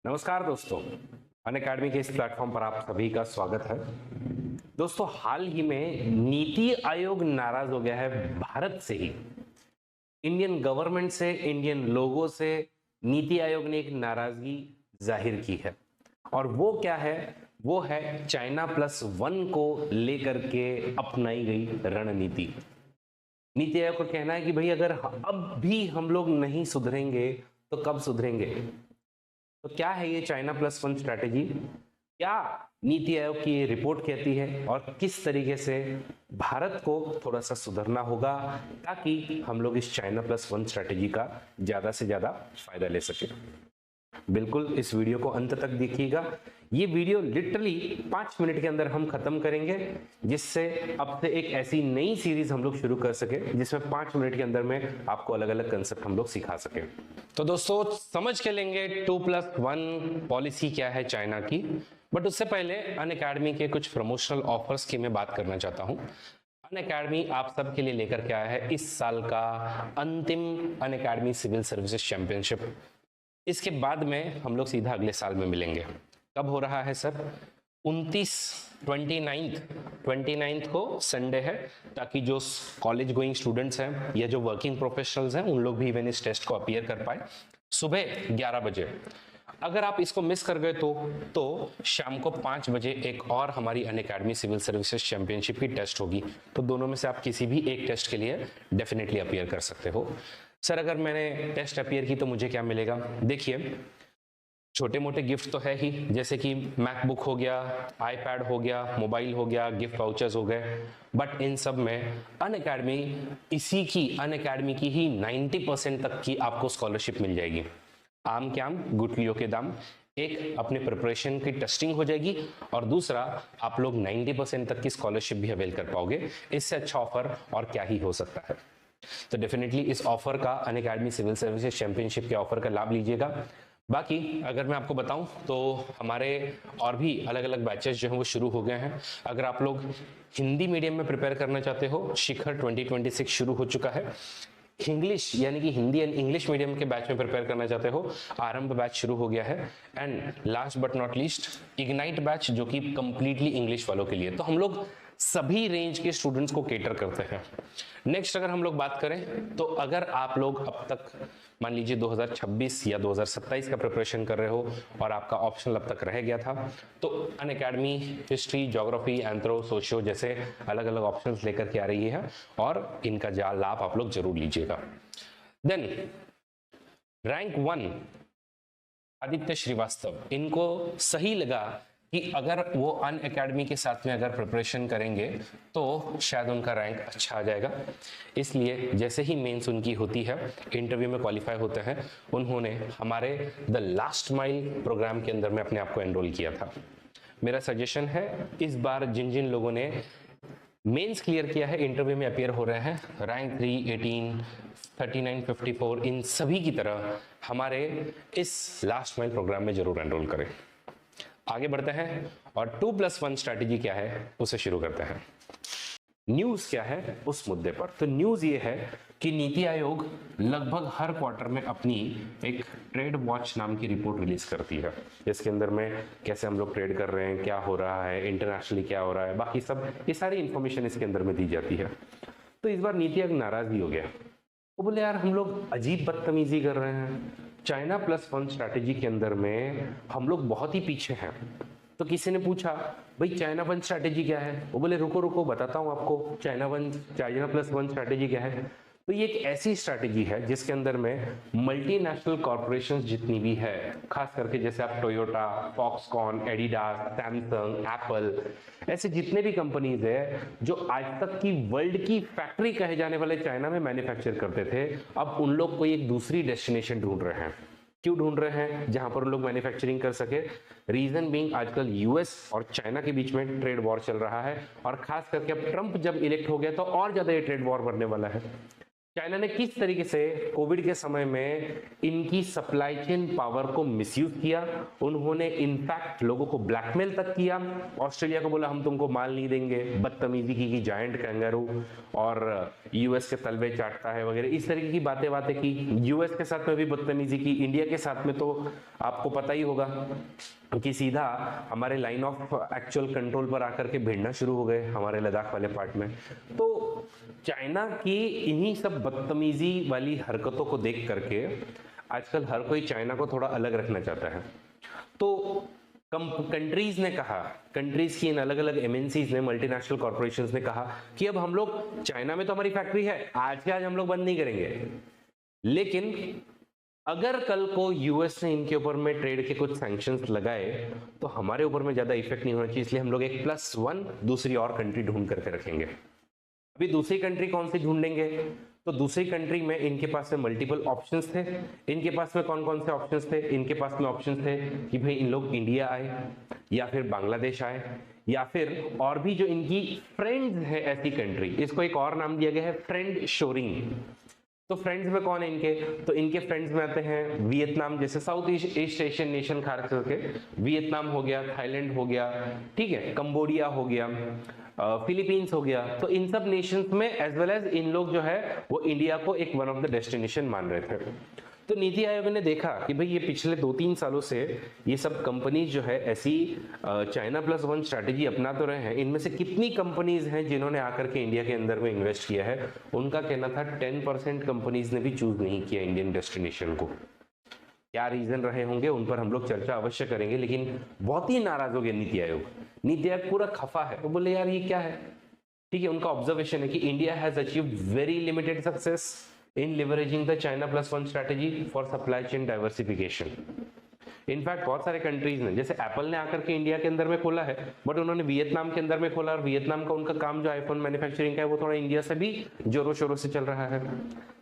नमस्कार दोस्तों, अनअकैडमी के इस प्लेटफॉर्म पर आप सभी का स्वागत है। दोस्तों, हाल ही में नीति आयोग नाराज हो गया है भारत से ही। इंडियन गवर्नमेंट से, इंडियन लोगों से नीति आयोग ने एक नाराजगी जाहिर की है। और वो क्या है? वो है चाइना प्लस वन को लेकर के अपनाई गई रणनीति। नीति आयोग का कहना है कि भाई अगर अब भी हम लोग नहीं सुधरेंगे तो कब सुधरेंगे। तो क्या है ये चाइना प्लस वन स्ट्रैटेजी? क्या नीति आयोग की ये रिपोर्ट कहती है और किस तरीके से भारत को थोड़ा सा सुधरना होगा ताकि हम लोग इस चाइना प्लस वन स्ट्रैटेजी का ज्यादा से ज्यादा फायदा ले सके। बिल्कुल इस वीडियो को अंत तक देखिएगा। ये वीडियो लिटरली 5 मिनट के अंदर हम खत्म करेंगे, जिससे अब से एक ऐसी नई सीरीज हम लोग शुरू कर सके जिसमें 5 मिनट के अंदर में आपको अलग अलग कंसेप्ट हम लोग सिखा सके। तो दोस्तों, समझ के लेंगे 2+1 पॉलिसी क्या है चाइना की। बट उससे पहले अनअकैडमी के कुछ प्रमोशनल ऑफर्स की मैं बात करना चाहता हूं। अनअकैडमी आप सबके लिए लेकर के आया है इस साल का अंतिम अनअकैडमी सिविल सर्विसेज चैंपियनशिप। इसके बाद में हम लोग सीधा अगले साल में मिलेंगे। कब हो रहा है सर? 29 को संडे है, ताकि जो कॉलेज गोइंग स्टूडेंट्स हैं या जो वर्किंग प्रोफेशनल्स हैं उन लोग भी इवन इस टेस्ट को अपीयर कर पाए सुबह 11 बजे। अगर आप इसको मिस कर गए तो शाम को 5 बजे एक और हमारी अनअकैडमी सिविल सर्विसेज चैंपियनशिप की टेस्ट होगी। तो दोनों में से आप किसी भी एक टेस्ट के लिए डेफिनेटली अपीयर कर सकते हो। सर, अगर मैंने टेस्ट अपीयर की तो मुझे क्या मिलेगा? देखिए, छोटे मोटे गिफ्ट तो है ही, जैसे कि मैकबुक हो गया, आईपैड हो गया, मोबाइल हो गया, गिफ्ट वाउचर्स हो गए। बट इन सब में अनअकैडमी की ही 90% तक की आपको स्कॉलरशिप मिल जाएगी। आम के आम, गुठलियों के दाम। एक, अपने प्रिपरेशन की टेस्टिंग हो जाएगी, और दूसरा, आप लोग 90% तक की स्कॉलरशिप भी अवेल कर पाओगे। इससे अच्छा ऑफर और क्या ही हो सकता है। तो डेफिनेटली इस ऑफर का, अनअकैडमी सिविल सर्विसेज चैंपियनशिप के ऑफर का लाभ लीजिएगा। बाकी अगर मैं आपको बताऊं तो हमारे और भी अलग अलग बैचेस जो हैं वो शुरू हो गए हैं। अगर आप लोग हिंदी मीडियम में प्रिपेयर करना चाहते हो, शिखर 2026 शुरू हो चुका है। इंग्लिश यानी कि हिंदी एंड इंग्लिश मीडियम के बैच में प्रिपेयर करना चाहते हो, आरंभ बैच शुरू हो गया है। And last but not least, ignite batch, जो कि कंप्लीटली इंग्लिश वालों के लिए। तो हम लोग सभी रेंज के स्टूडेंट्स को केटर करते हैं। नेक्स्ट अगर हम लोग बात करें तो अगर आप लोग अब तक मान लीजिए 2026 या 2027 का प्रिपरेशन कर रहे हो और आपका ऑप्शनल अब तक रह गया था, तो Unacademy history, geography, anthro, socio जैसे अलग अलग ऑप्शंस लेकर के आ रही है, और इनका लाभ आप लोग जरूर लीजिएगा। देन रैंक 1 आदित्य श्रीवास्तव, इनको सही लगा कि अगर वो अनअकैडमी के साथ में अगर प्रिपरेशन करेंगे तो शायद उनका रैंक अच्छा आ जाएगा। इसलिए जैसे ही मेंस उनकी होती है, इंटरव्यू में क्वालिफाई होते हैं, उन्होंने हमारे द लास्ट माइल प्रोग्राम के अंदर में अपने आप को एनरोल किया था। मेरा सजेशन है, इस बार जिन जिन लोगों ने मेंस क्लियर किया है, इंटरव्यू में अपीयर हो रहे हैं, रैंक 3, 18, 39, 54, इन सभी की तरह हमारे इस लास्ट माइल प्रोग्राम में जरूर एनरोल करें। आगे बढ़ते हैं और 2+1 स्ट्रैटेजी क्या है उसे शुरू करते हैं। न्यूज क्या है उस मुद्दे पर? तो न्यूज ये है कि नीति आयोग लगभग हर क्वार्टर में अपनी एक ट्रेड वॉच नाम की रिपोर्ट रिलीज करती है, जिसके अंदर में कैसे हम लोग ट्रेड कर रहे हैं, क्या हो रहा है इंटरनेशनली, क्या हो रहा है, बाकी सब ये सारी इंफॉर्मेशन इसके अंदर में दी जाती है। तो इस बार नीति आयोग नाराज भी हो गया। वो बोले, यार हम लोग अजीब बदतमीजी कर रहे हैं, चाइना प्लस वन स्ट्रैटेजी के अंदर में हम लोग बहुत ही पीछे हैं। तो किसी ने पूछा, भाई चाइना वन स्ट्रैटेजी क्या है? वो बोले, रुको रुको बताता हूं आपको चाइना प्लस वन स्ट्रैटेजी क्या है। तो ये एक ऐसी स्ट्रैटेजी है जिसके अंदर में मल्टीनेशनल कॉर्पोरेशंस जितनी भी है, खास करके जैसे आप Toyota, Foxconn, Adidas, Samsung, Apple, ऐसे जितने भी कंपनीज है जो आज तक की वर्ल्ड की फैक्ट्री कहे जाने वाले चाइना में मैन्युफैक्चर करते थे, अब उन लोग कोई एक दूसरी डेस्टिनेशन ढूंढ रहे हैं। क्यों ढूंढ रहे हैं? जहां पर उन लोग मैन्युफैक्चरिंग कर सके। रीजन बीइंग, आजकल यूएस और चाइना के बीच में ट्रेड वॉर चल रहा है, और खास करके अब ट्रंप जब इलेक्ट हो गया तो और ज्यादा ये ट्रेड वॉर बढ़ने वाला है। चाइना ने किस तरीके से कोविड के समय में इनकी सप्लाई चेन पावर को मिसयूज किया। उन्होंने इनफैक्ट लोगों को ब्लैकमेल तक किया। ऑस्ट्रेलिया को बोला हम तुमको माल नहीं देंगे, बदतमीजी की जायंट कैंगारू, और यूएस के तलवे चाटता है वगैरह, इस तरीके की बातें की। यूएस के साथ में भी बदतमीजी की। इंडिया के साथ में तो आपको पता ही होगा कि सीधा हमारे लाइन ऑफ एक्चुअल कंट्रोल पर आकर के भिड़ना शुरू हो गए हमारे लद्दाख वाले पार्ट में। तो चाइना की इन्हीं सब बदतमीजी वाली हरकतों को देख करके आजकल हर कोई चाइना को थोड़ा अलग रखना चाहता है। तो कंट्रीज ने कहा, कंट्रीज की इन अलग अलग एमएनसीज ने, मल्टीनेशनल कॉर्पोरेशंस ने कहा कि अब हम लोग, चाइना में तो हमारी फैक्ट्री है, आज के आज हम लोग बंद नहीं करेंगे, लेकिन अगर कल को यूएस ने इनके ऊपर में ट्रेड के कुछ सैंक्शंस लगाए तो हमारे ऊपर में ज्यादा इफेक्ट नहीं होना चाहिए, इसलिए हम लोग एक +1 दूसरी और कंट्री ढूंढ करके रखेंगे। अभी दूसरी कंट्री कौन सी ढूंढेंगे? तो दूसरी कंट्री में इनके पास में मल्टीपल ऑप्शंस थे। इनके पास में कौन कौन से ऑप्शंस थे? इनके पास में ऑप्शंस थे कि भाई इन लोग इंडिया आए, या फिर बांग्लादेश आए, या फिर और भी जो इनकी फ्रेंड्स है ऐसी कंट्री, इसको एक और नाम दिया गया है फ्रेंड शोरिंग। तो फ्रेंड्स में कौन है इनके? तो इनके फ्रेंड्स में आते हैं वियतनाम, जैसे साउथ ईस्ट एशियन नेशन खास करके वियतनाम हो गया, थाईलैंड हो गया, ठीक है, कंबोडिया हो गया, फिलीपींस हो गया। तो इन सब नेशंस में एज वेल एज इन लोग जो है वो इंडिया को एक वन ऑफ द डेस्टिनेशन मान रहे थे। तो नीति आयोग ने देखा कि भाई ये पिछले 2-3 सालों से ये सब कंपनीज जो है ऐसी चाइना +1 स्ट्रैटेजी अपना तो रहे हैं, इनमें से कितनी कंपनीज हैं जिन्होंने आकर के इंडिया के अंदर में इन्वेस्ट किया है? उनका कहना था 10% कंपनीज ने भी चूज नहीं किया इंडियन डेस्टिनेशन को। क्या रीजन रहे होंगे उन पर हम लोग चर्चा अवश्य करेंगे, लेकिन बहुत ही नाराज हो गया नीति आयोग। नीति आयोग पूरा खफा है, वो बोले यार ये क्या है? ठीक है, उनका ऑब्जर्वेशन है कि India has achieved very limited success in leveraging the China +1 strategy for supply chain diversification। In fact बहुत सारे कंट्रीज ने, जैसे एप्पल ने आकर के इंडिया के अंदर में खोला है, बट उन्होंने वियतनाम के अंदर में खोला, और वियतनाम का उनका काम जो आईफोन मैन्युफैक्चरिंग का है वो थोड़ा इंडिया से भी जोरों शोरों से चल रहा है।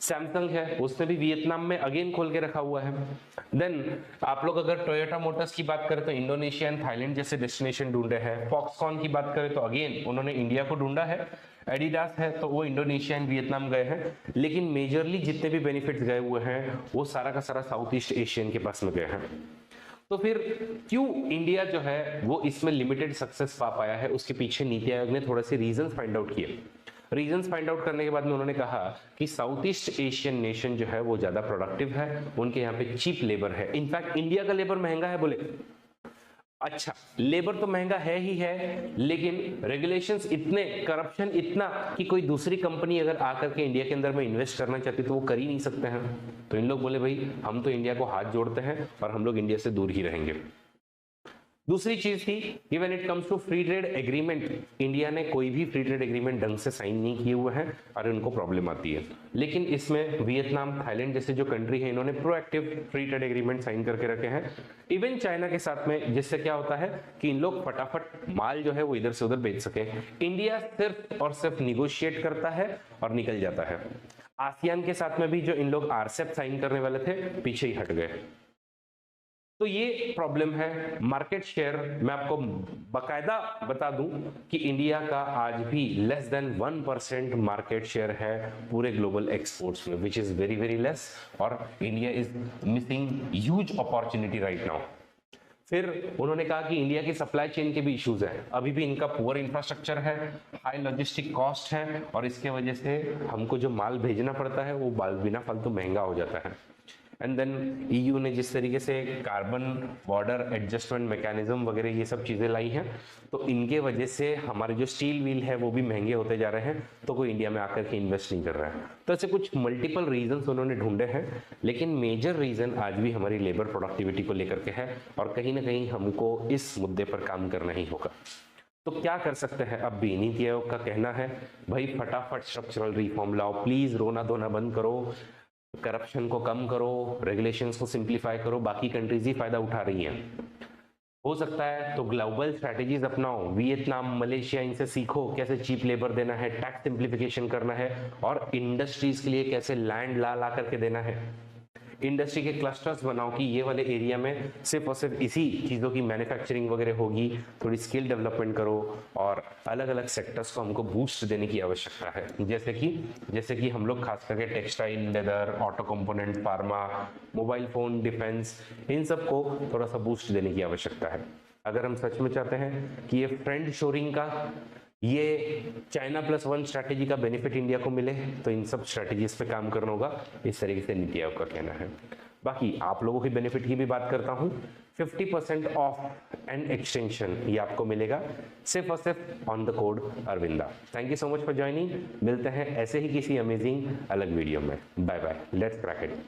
सैमसंग है, उसने भी वियतनाम में अगेन खोल के रखा हुआ है। देन आप लोग अगर टोयोटा मोटर्स की बात करें तो इंडोनेशिया एंड थाईलैंड जैसे डेस्टिनेशन ढूंढे हैं। फॉक्सकॉन की बात करें तो अगेन उन्होंने इंडिया को ढूंढा है। एडिडास है तो वो इंडोनेशिया एंड वियतनाम गए हैं, लेकिन मेजरली जितने भी बेनिफिट्स गए हुए हैं वो सारा का सारा साउथ ईस्ट एशियन के पास में गए हैं। तो फिर क्यों इंडिया जो है वो इसमें लिमिटेड सक्सेस पा पाया है? उसके पीछे नीति आयोग ने थोड़े से रीजंस फाइंड आउट किए। रीजंस फाइंड आउट करने के बाद में उन्होंने कहा कि साउथ ईस्ट एशियन नेशन जो है वो ज्यादा प्रोडक्टिव है, उनके यहाँ पे चीप लेबर है। इनफैक्ट इंडिया का लेबर महंगा है। बोले अच्छा, लेबर तो महंगा है ही है, लेकिन रेगुलेशंस इतने, करप्शन इतना कि कोई दूसरी कंपनी अगर आकर के इंडिया के अंदर में इन्वेस्ट करना चाहती तो वो कर ही नहीं सकते हैं। तो इन लोग बोले भाई हम तो इंडिया को हाथ जोड़ते हैं और हम लोग इंडिया से दूर ही रहेंगे। दूसरी चीज थी कि when it comes to free trade agreement, India ने कोई भी फ्री ट्रेड एग्रीमेंट ढंग से साइन नहीं किए हुए हैं और उनको प्रॉब्लम आती है। लेकिन इसमें वियतनाम, थाईलैंड जैसे जो कंट्री है, इन्होंने proactive free trade agreement sign करके रखे हैं, इवन चाइना के साथ में, जिससे क्या होता है कि इन लोग फटाफट माल जो है वो इधर से उधर बेच सके। इंडिया सिर्फ और सिर्फ निगोशिएट करता है और निकल जाता है। आसियान के साथ में भी जो इन लोग आरसेप साइन करने वाले थे, पीछे ही हट गए। तो ये प्रॉब्लम है। मार्केट शेयर मैं आपको बकायदा बता दूं कि इंडिया का आज भी लेस देन 1% मार्केट शेयर है पूरे ग्लोबल एक्सपोर्ट्स में, which is very very less, और India is missing huge opportunity right now. फिर उन्होंने कहा कि इंडिया की सप्लाई चेन के भी इश्यूज हैं, अभी भी इनका पुअर इंफ्रास्ट्रक्चर है, हाई लॉजिस्टिक कॉस्ट है, और इसके वजह से हमको जो माल भेजना पड़ता है वो बिना फालतू महंगा हो जाता है। एंड देन ईयू ने जिस तरीके से कार्बन बॉर्डर एडजस्टमेंट मैकेनिज्म वगैरह ये सब चीज़ें लाई हैं, तो इनके वजह से हमारे जो स्टील व्हील है वो भी महंगे होते जा रहे हैं, तो कोई इंडिया में आकर के इन्वेस्ट नहीं कर रहा है। तो ऐसे कुछ मल्टीपल रीजंस उन्होंने ढूंढे हैं, लेकिन मेजर रीजन आज भी हमारी लेबर प्रोडक्टिविटी को लेकर के है, और कहीं ना कहीं हमको इस मुद्दे पर काम करना ही होगा। तो क्या कर सकते हैं? अब भी नीति आयोग का कहना है भाई फटाफट स्ट्रक्चरल रिफॉर्म लाओ, प्लीज रोना धोना बंद करो, करप्शन को कम करो, रेगुलेशंस को सिंप्लीफाई करो, बाकी कंट्रीज ही फायदा उठा रही हैं। हो सकता है तो ग्लोबल स्ट्रैटेजीज अपनाओ, वियतनाम, मलेशिया, इनसे सीखो कैसे चीप लेबर देना है, टैक्स सिंप्लीफिकेशन करना है, और इंडस्ट्रीज के लिए कैसे लैंड ला करके देना है। इंडस्ट्री के क्लस्टर्स बनाओ कि ये वाले एरिया में सिर्फ और सिर्फ इसी चीज़ों की मैन्युफैक्चरिंग वगैरह होगी, थोड़ी स्किल डेवलपमेंट करो और अलग अलग सेक्टर्स को हमको बूस्ट देने की आवश्यकता है। जैसे कि हम लोग खास करके textile, leather, auto component, pharma, mobile phone, defence, इन सब को थोड़ा सा बूस्ट देने की आवश्यकता है। अगर हम सच में चाहते हैं कि ये फ्रेंड शोरिंग का, ये चाइना +1 स्ट्रैटेजी का बेनिफिट इंडिया को मिले, तो इन सब स्ट्रैटेजीज पे काम करना होगा। इस तरीके से नीति आयोग का कहना है। बाकी आप लोगों के बेनिफिट की भी बात करता हूँ। 50% ऑफ एंड एक्सटेंशन ये आपको मिलेगा सिर्फ और सिर्फ on the code Arvinda. Thank you so much for joining. मिलते हैं ऐसे ही किसी अमेजिंग अलग वीडियो में। Bye bye, let's crack it.